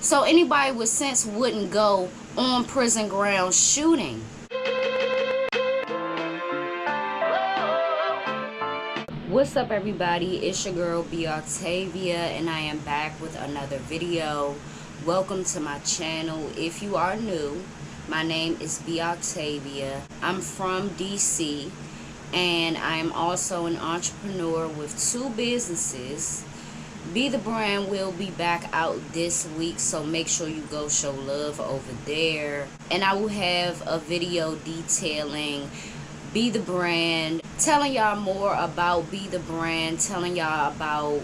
So anybody with sense wouldn't go on prison grounds shooting. What's up, everybody? It's your girl BTHEBRAND, and I am back with another video. Welcome to my channel. If you are new, my name is BTHEBRAND. I'm from DC, and I am also an entrepreneur with 2 businesses. Be the Brand will be back out this week, so make sure you go show love over there. And I will have a video detailing Be the Brand, telling y'all more about Be the Brand, telling y'all about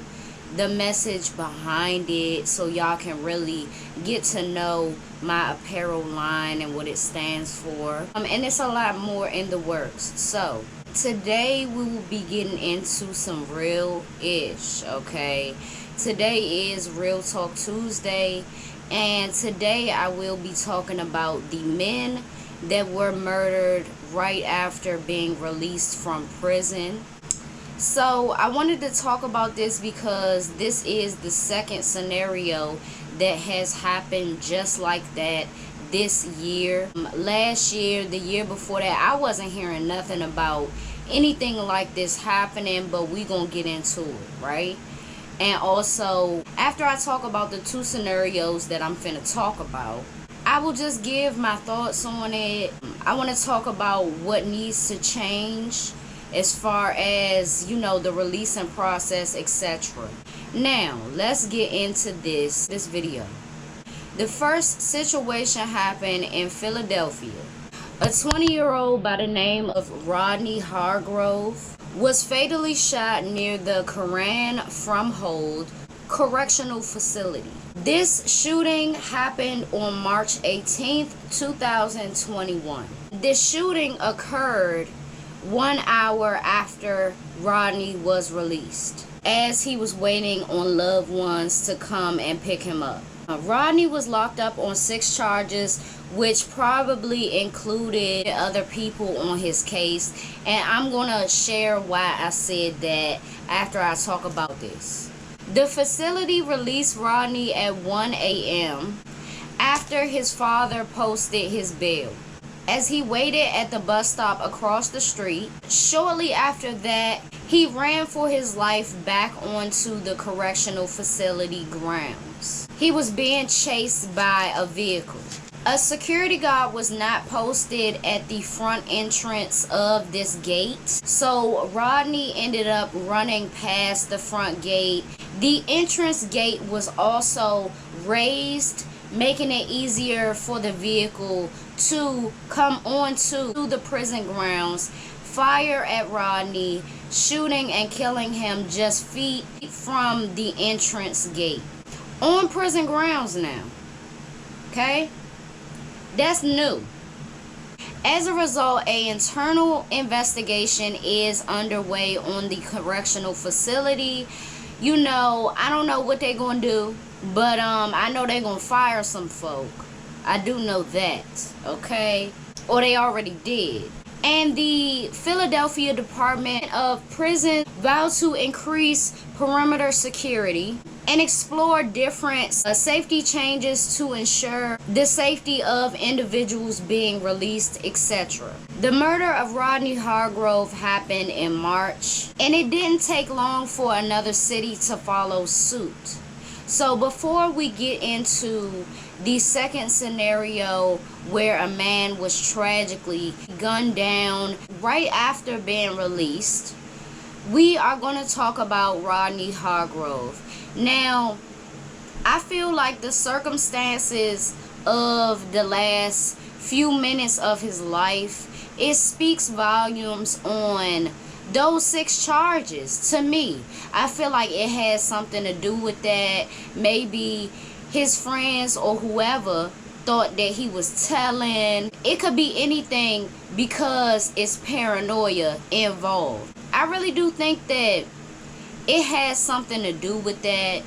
the message behind it, so y'all can really get to know my apparel line and what it stands for. And it's a lot more in the works. So today we will be getting into some real-ish, okay? Today is Real Talk Tuesday, and today I will be talking about the men that were murdered right after being released from prison. So I wanted to talk about this because this is the second scenario that has happened just like that this year. Last year, the year before that, I wasn't hearing nothing about anything like this happening, but we gonna get into it, right? And also, after I talk about the 2 scenarios that I'm finna talk about, I will just give my thoughts on it. I want to talk about what needs to change as far as, you know, the releasing process, etc. Now, let's get into this video. The first situation happened in Philadelphia. A 20-year-old by the name of Rodney Hargrove was fatally shot near the Curran Fromhold Correctional Facility. This shooting happened on March 18th, 2021. This shooting occurred 1 hour after Rodney was released, as he was waiting on loved ones to come and pick him up. Rodney was locked up on 6 charges, which probably included other people on his case, and I'm gonna share why I said that after I talk about this. The facility released Rodney at 1 a.m. after his father posted his bail, as he waited at the bus stop across the street. Shortly after that, he ran for his life back onto the correctional facility grounds. He was being chased by a vehicle. A security guard was not posted at the front entrance of this gate, so Rodney ended up running past the front gate. The entrance gate was also raised, making it easier for the vehicle to come onto the prison grounds, fire at Rodney, shooting and killing him just feet from the entrance gate. On prison grounds now, okay? That's new. As a result, an internal investigation is underway on the correctional facility. You know, I don't know what they're gonna do, but I know they're gonna fire some folk. I do know that, okay? Or they already did. And the Philadelphia Department of Prison vowed to increase perimeter security and explore different safety changes to ensure the safety of individuals being released, etc. The murder of Rodney Hargrove happened in March, and it didn't take long for another city to follow suit. So before we get into the second scenario where a man was tragically gunned down right after being released, we are going to talk about Rodney Hargrove. Now, I feel like the circumstances of the last few minutes of his life, it speaks volumes on those 6 charges. To me, I feel like it has something to do with that. Maybe his friends or whoever thought that he was telling. It could be anything because it's paranoia involved. I really do think that it has something to do with that,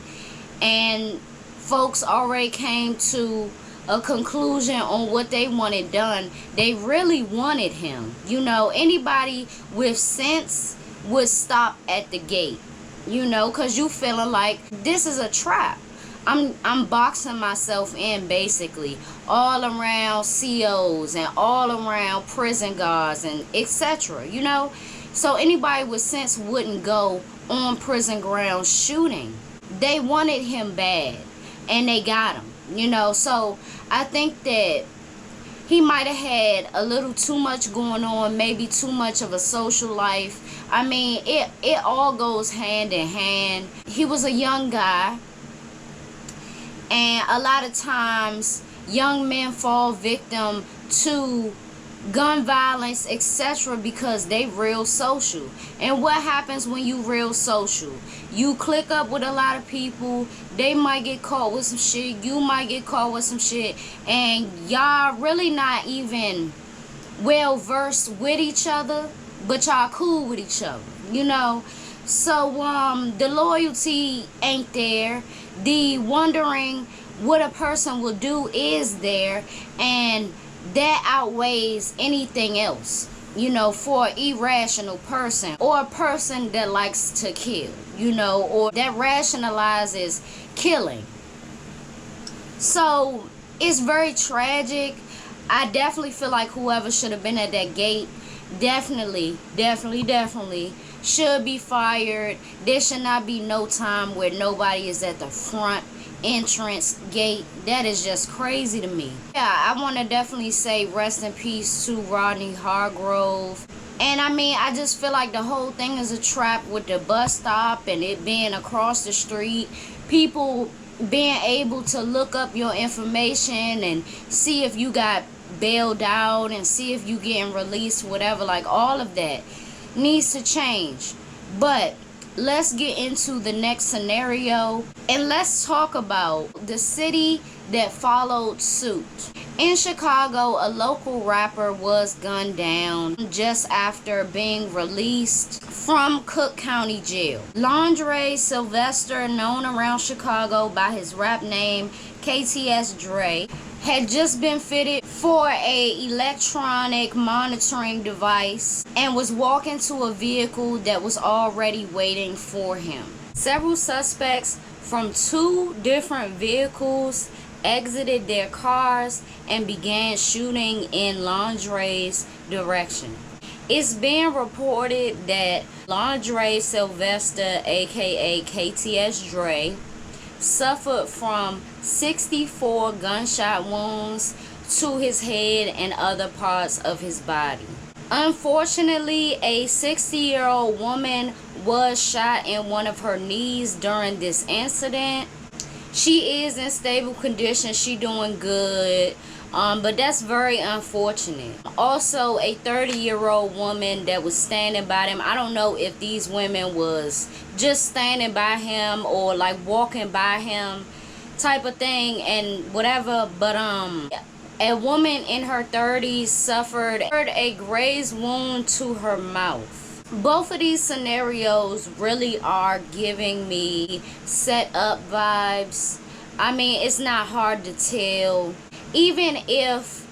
and folks already came to a conclusion on what they wanted done. They really wanted him. You know, anybody with sense would stop at the gate, you know, because you feeling like this is a trap. I'm boxing myself in, basically, all around COs and all around prison guards and etc. You know, so anybody with sense wouldn't go on prison grounds shooting. They wanted him bad, and they got him. You know, so I think that he might have had a little too much going on, maybe too much of a social life. I mean, it all goes hand in hand. He was a young guy, and a lot of times young men fall victim to gun violence, etc., because they real social. And what happens when you real social? You click up with a lot of people. They might get caught with some shit, you might get caught with some shit, and y'all really not even well versed with each other, but y'all cool with each other, you know. So the loyalty ain't there. The wondering what a person will do is there, and that outweighs anything else, you know, for an irrational person, or a person that likes to kill, you know, or that rationalizes killing. So it's very tragic. I definitely feel like whoever should have been at that gate definitely should be fired. There should not be no time where nobody is at the front entrance gate. That is just crazy to me. Yeah, I want to definitely say rest in peace to Rodney Hargrove. And I mean, I just feel like the whole thing is a trap with the bus stop and it being across the street. People being able to look up your information and see if you got bailed out and see if you getting released, whatever. Like, all of that needs to change. But let's get into the next scenario, and let's talk about the city that followed suit. In Chicago, a local rapper was gunned down just after being released from Cook County Jail. Londre Sylvester, known around Chicago by his rap name KTS Dre, had just been fitted for a electronic monitoring device and was walking to a vehicle that was already waiting for him. Several suspects from 2 different vehicles exited their cars and began shooting in Londre's direction. It's being reported that Londre Sylvester, aka KTS Dre, suffered from 64 gunshot wounds to his head and other parts of his body. Unfortunately, a 60-year-old woman was shot in one of her knees during this incident. She is in stable condition. She doing good. But that's very unfortunate. Also, a 30-year-old woman that was standing by them. I don't know if these women was just standing by him or like walking by him type of thing and whatever. But a woman in her 30s suffered a graze wound to her mouth. Both of these scenarios really are giving me set up vibes. I mean, it's not hard to tell. Even if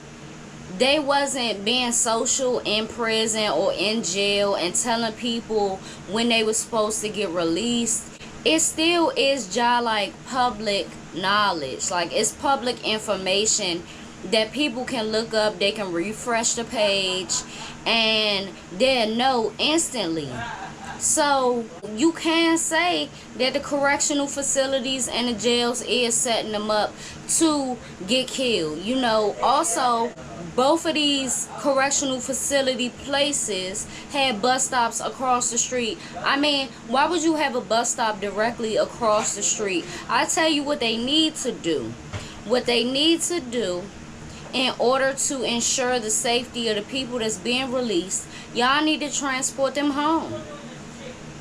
they wasn't being social in prison or in jail and telling people when they was supposed to get released, it still is just like public knowledge. Like, it's public information that people can look up. They can refresh the page and they'll know instantly. So you can say that the correctional facilities and the jails is setting them up to get killed. You know, also, both of these correctional facility places had bus stops across the street. I mean, why would you have a bus stop directly across the street? I tell you what they need to do. What they need to do in order to ensure the safety of the people that's being released, y'all need to transport them home.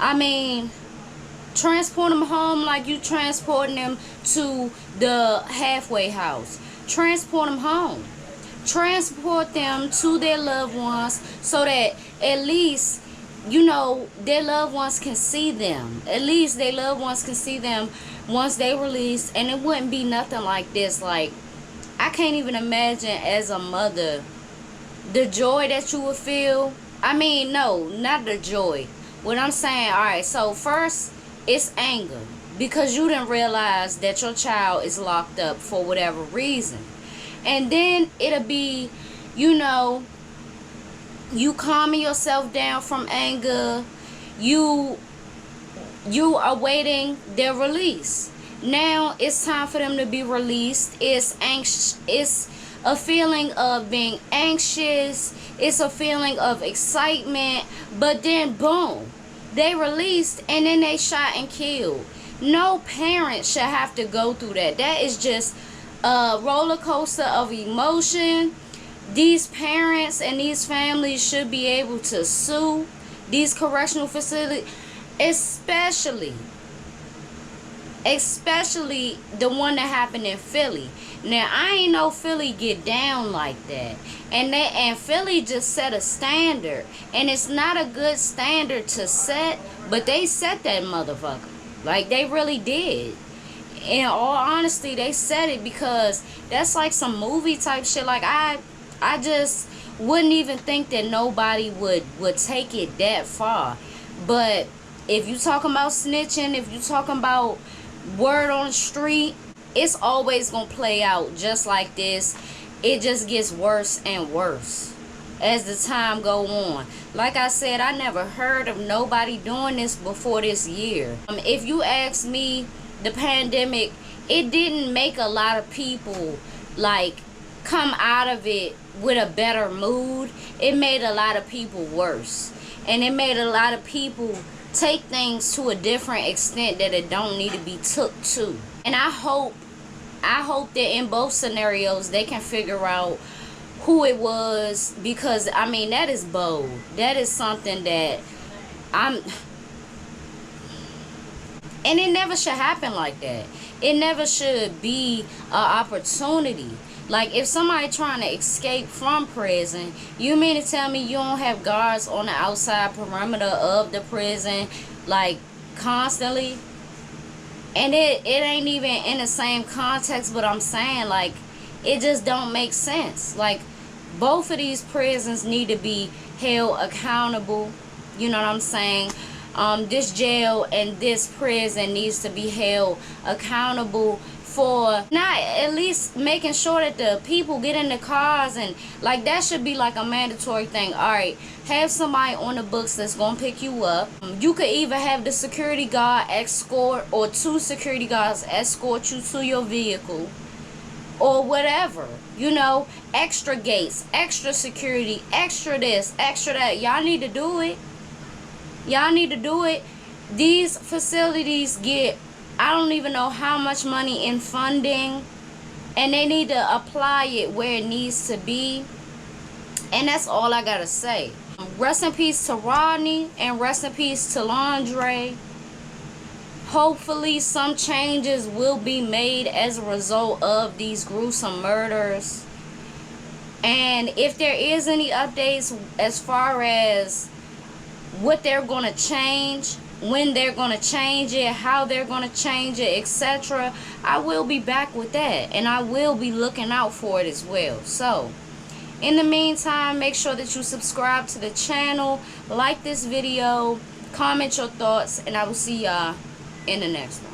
I mean, transport them home like you transporting them to the halfway house. Transport them home. Transport them to their loved ones so that at least, you know, their loved ones can see them. At least their loved ones can see them once they release, and it wouldn't be nothing like this. Like, I can't even imagine as a mother the joy that you would feel. I mean, no, not the joy. What I'm saying, alright, so first, it's anger. because you didn't realize that your child is locked up for whatever reason. And then it'll be, you know, you calming yourself down from anger, you are waiting their release. Now it's time for them to be released. It's a feeling of being anxious, it's a feeling of excitement, but then boom, they released and then they shot and killed. No parent should have to go through that. That is just a roller coaster of emotion. These parents and these families should be able to sue these correctional facilities, especially the one that happened in Philly. Now, I ain't know Philly get down like that. And Philly just set a standard. And it's not a good standard to set, but they set that motherfucker. Like, they really did. In all honesty, they set it because that's like some movie type shit. Like, I just wouldn't even think that nobody would take it that far. But if you talking about snitching, if you talking about word on the street, it's always gonna play out just like this. It just gets worse and worse as the time go on. Like I said, I never heard of nobody doing this before this year. If you ask me, the pandemic, it didn't make a lot of people like come out of it with a better mood. It made a lot of people worse, and it made a lot of people take things to a different extent that it don't need to be took to. And I hope that in both scenarios they can figure out who it was, because I mean, that is bold. That is something that and it never should happen like that. It never should be an opportunity. Like, if somebody trying to escape from prison, you mean to tell me you don't have guards on the outside perimeter of the prison, like, constantly? And it ain't even in the same context, but I'm saying, like, it just don't make sense. Like, both of these prisons need to be held accountable. You know what I'm saying? This jail and this prison needs to be held accountable for not at least making sure that the people get in the cars, and like that should be like a mandatory thing. All right, have somebody on the books that's gonna pick you up. You could either have the security guard escort, or 2 security guards escort you to your vehicle, or whatever, you know, extra gates, extra security, extra this, extra that. Y'all need to do it. Y'all need to do it. These facilities get, I don't even know how much money in funding, and they need to apply it where it needs to be. And that's all I gotta say. Rest in peace to Rodney, and rest in peace to Londre. Hopefully some changes will be made as a result of these gruesome murders. And if there is any updates as far as what they're going to change, when they're going to change it, how they're going to change it, etc., I will be back with that, and I will be looking out for it as well. So in the meantime, make sure that you subscribe to the channel, like this video, comment your thoughts, and I will see y'all in the next one.